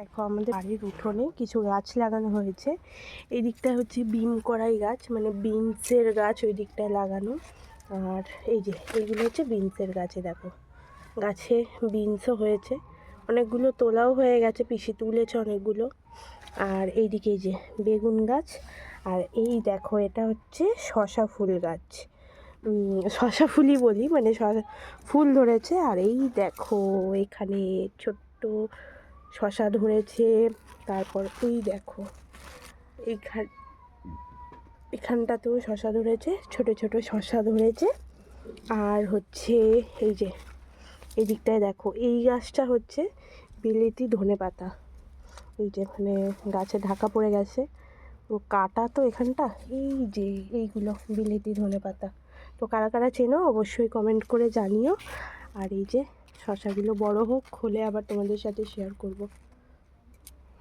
দেখো আমাদের বাড়ির উঠোনে কিছু গাছ লাগানো হয়েছে। এই দিকটা হচ্ছে বিন কড়াই গাছ, মানে বিনসের গাছ ওই দিকটায় লাগানো। আর এই যে এইগুলো হচ্ছে বিনসের গাছে, দেখো গাছে বিনসও হয়েছে, অনেকগুলো তোলাও হয়ে গেছে, পিসি তুলেছে অনেকগুলো। আর এইদিকে এই যে বেগুন গাছ। আর এই দেখো এটা হচ্ছে শশা ফুল গাছ, শশা ফুলই বলি, মানে শশা ফুল ধরেছে। আর এই দেখো এখানে ছোট্ট শশা ধরেছে। তারপর এই দেখো এখানটাতেও শশা ধরেছে, ছোট ছোট শশা ধরেছে। আর হচ্ছে এই যে এই দিকটায় দেখো এই গাছটা হচ্ছে বিলেতি ধনেপাতা। এই যে মানে গাছে ঢাকা পড়ে গেছে, ও কাটা তো এখানটা। এই যে এইগুলো বিলেতি ধনেপাতা, তো কারা কারা চেনো অবশ্যই কমেন্ট করে জানিও। আর এই যে শশাগুলো বড় হোক, হলে আবার তোমাদের সাথে শেয়ার করব।